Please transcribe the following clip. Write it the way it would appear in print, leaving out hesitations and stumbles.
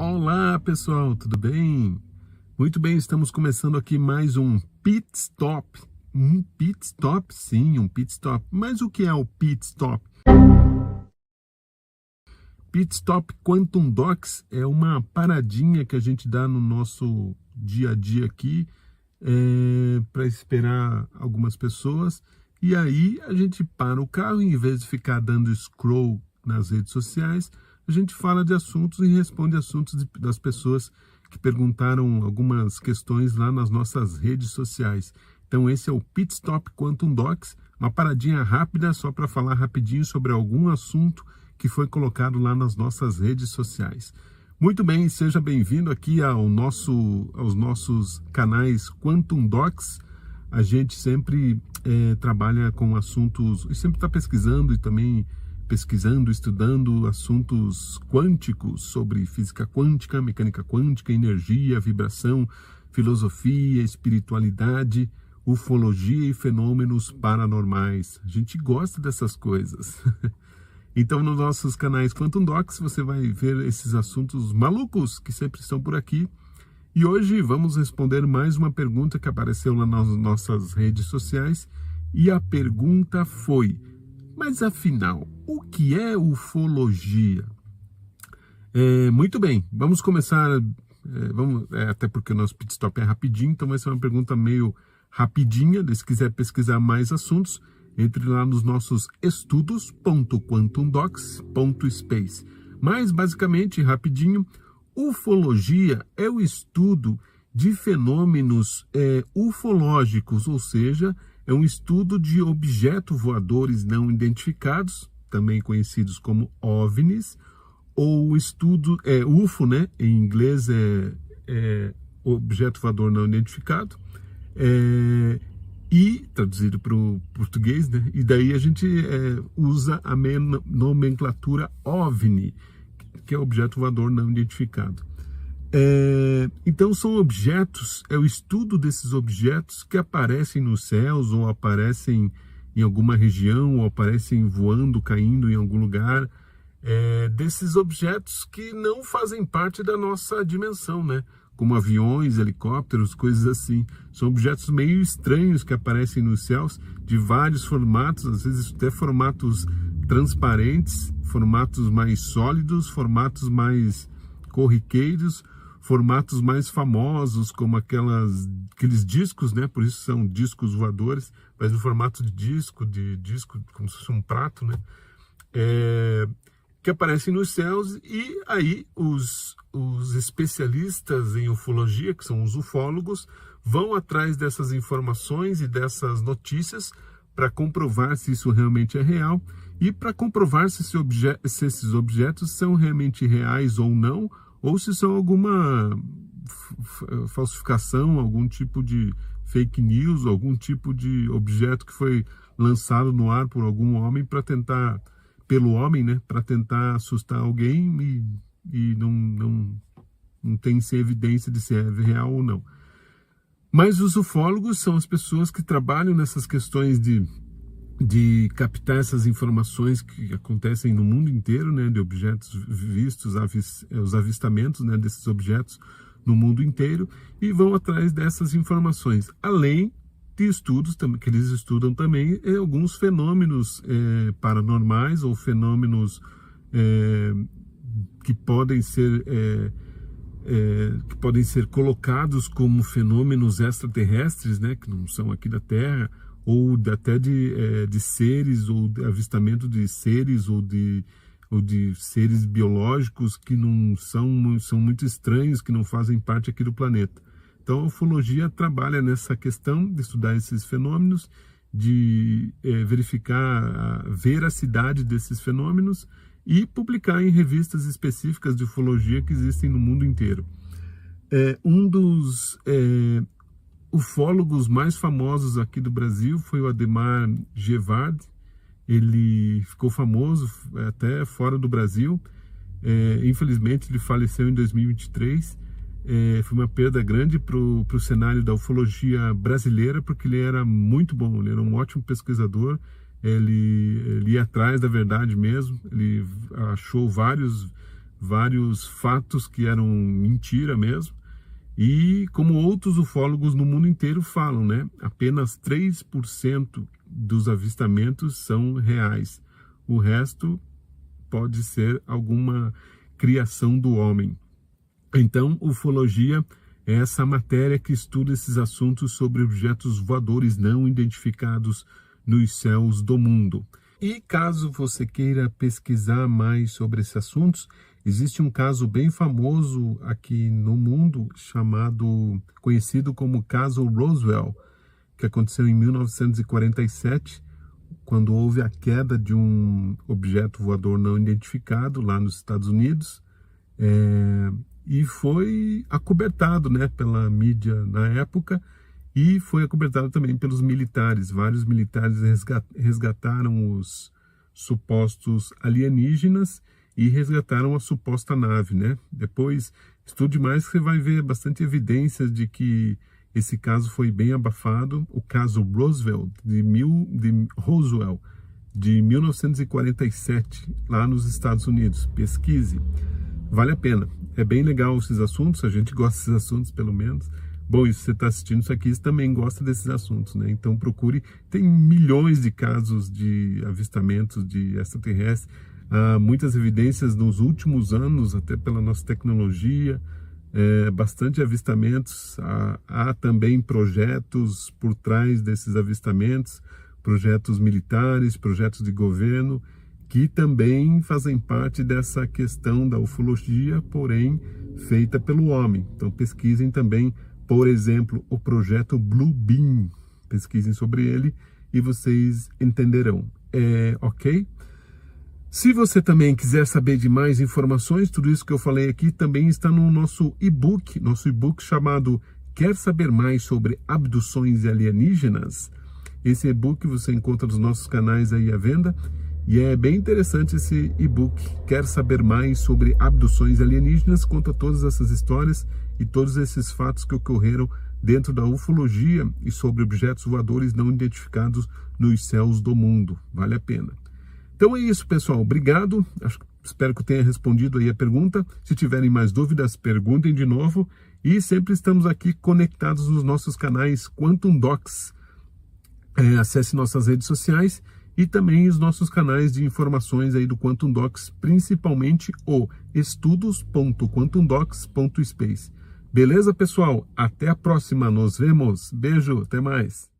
Olá pessoal, tudo bem? Muito bem, estamos começando aqui mais um Pit Stop. Um Pit Stop? Sim, um Pit Stop. Mas o que é o Pit Stop? Pit Stop Quantum Docs é uma paradinha que a gente dá no nosso dia a dia aqui para esperar algumas pessoas. E aí a gente para o carro e em vez de ficar dando scroll nas redes sociais, a gente fala de assuntos e responde assuntos das pessoas que perguntaram algumas questões lá nas nossas redes sociais. Então esse é o Pit Stop Quantum Docs, uma paradinha rápida só para falar rapidinho sobre algum assunto que foi colocado lá nas nossas redes sociais. Muito bem, seja bem-vindo aqui aos nossos canais Quantum Docs. A gente sempre trabalha com assuntos, e sempre está pesquisando e também estudando assuntos quânticos sobre física quântica, mecânica quântica, energia, vibração, filosofia, espiritualidade, ufologia e fenômenos paranormais. A gente gosta dessas coisas. Então, nos nossos canais Quantum Docs, você vai ver esses assuntos malucos que sempre estão por aqui. E hoje vamos responder mais uma pergunta que apareceu lá nas nossas redes sociais. E a pergunta foi: mas afinal, o que é ufologia? Muito bem, vamos começar, até porque o nosso pit stop é rapidinho, então vai ser uma pergunta meio rapidinha. Se quiser pesquisar mais assuntos, entre lá nos nossos estudos.quantumdocs.space. Mas, basicamente, rapidinho, ufologia é o estudo de fenômenos ufológicos, ou seja, é um estudo de objetos voadores não identificados, também conhecidos como OVNIs, ou o estudo, UFO, né? Em inglês é objeto voador não identificado, e traduzido para o português, né? E daí a gente usa a nomenclatura OVNI, que é objeto voador não identificado. Então são objetos, é o estudo desses objetos que aparecem nos céus, ou aparecem em alguma região, ou aparecem voando, caindo em algum lugar, desses objetos que não fazem parte da nossa dimensão, né? Como aviões, helicópteros, coisas assim. São objetos meio estranhos que aparecem nos céus, de vários formatos, às vezes até formatos transparentes, formatos mais sólidos, formatos mais corriqueiros, formatos mais famosos, como aqueles discos, né? Por isso são discos voadores, mas no formato de disco, como se fosse um prato, né? Que aparecem nos céus. E aí os especialistas em ufologia, que são os ufólogos, vão atrás dessas informações e dessas notícias para comprovar se isso realmente é real e para comprovar se esses objetos são realmente reais ou não, ou se são alguma falsificação, algum tipo de fake news, algum tipo de objeto que foi lançado no ar por algum homem pelo homem, né, para tentar assustar alguém e não tem evidência de se é real ou não. Mas os ufólogos são as pessoas que trabalham nessas questões de captar essas informações que acontecem no mundo inteiro, né, de objetos vistos, os avistamentos, né, desses objetos no mundo inteiro, e vão atrás dessas informações, além de estudos que eles estudam também alguns fenômenos paranormais, ou fenômenos que podem ser colocados como fenômenos extraterrestres, né, que não são aqui da Terra, ou até de seres, ou de avistamento de seres, ou de seres biológicos que não são muito estranhos, que não fazem parte aqui do planeta. Então a ufologia trabalha nessa questão de estudar esses fenômenos, de verificar a veracidade desses fenômenos e publicar em revistas específicas de ufologia que existem no mundo inteiro. Um dos ufólogos mais famosos aqui do Brasil foi o Ademar Gevard. Ele ficou famoso até fora do Brasil. Infelizmente ele faleceu em 2023. Foi uma perda grande para o cenário da ufologia brasileira, porque ele era muito bom, ele era um ótimo pesquisador, ele ia atrás da verdade mesmo, ele achou vários vários fatos que eram mentira mesmo. E como outros ufólogos no mundo inteiro falam, né? Apenas 3% dos avistamentos são reais. O resto pode ser alguma criação do homem. Então, ufologia é essa matéria que estuda esses assuntos sobre objetos voadores não identificados nos céus do mundo. E caso você queira pesquisar mais sobre esses assuntos, existe um caso bem famoso aqui no mundo, conhecido como caso Roswell, que aconteceu em 1947, quando houve a queda de um objeto voador não identificado lá nos Estados Unidos, e foi acobertado, né, pela mídia na época, e foi acobertado também pelos militares. Vários militares resgataram os supostos alienígenas e resgataram a suposta nave, né? Depois, estude mais que você vai ver bastante evidências de que esse caso foi bem abafado. O caso Roswell, de 1947, lá nos Estados Unidos. Pesquise. Vale a pena. É bem legal esses assuntos, a gente gosta desses assuntos, pelo menos. Bom, e se você está assistindo isso aqui, você também gosta desses assuntos, né? Então procure. Tem milhões de casos de avistamentos de extraterrestres. Há muitas evidências nos últimos anos, até pela nossa tecnologia, bastante avistamentos. Há também projetos por trás desses avistamentos, projetos militares, projetos de governo, que também fazem parte dessa questão da ufologia, porém feita pelo homem. Então pesquisem também, por exemplo, o projeto Blue Beam. Pesquisem sobre ele e vocês entenderão. Ok? Se você também quiser saber de mais informações, tudo isso que eu falei aqui também está no nosso e-book chamado Quer Saber Mais sobre Abduções Alienígenas? Esse e-book você encontra nos nossos canais aí à venda. E é bem interessante esse e-book. Quer saber mais sobre abduções alienígenas? Conta todas essas histórias e todos esses fatos que ocorreram dentro da ufologia e sobre objetos voadores não identificados nos céus do mundo. Vale a pena. Então é isso, pessoal. Obrigado. Espero que eu tenha respondido aí a pergunta. Se tiverem mais dúvidas, perguntem de novo. E sempre estamos aqui conectados nos nossos canais Quantum Docs. Acesse nossas redes sociais e também os nossos canais de informações aí do Quantum Docs, principalmente o estudos.quantumdocs.space. Beleza, pessoal? Até a próxima. Nos vemos. Beijo. Até mais.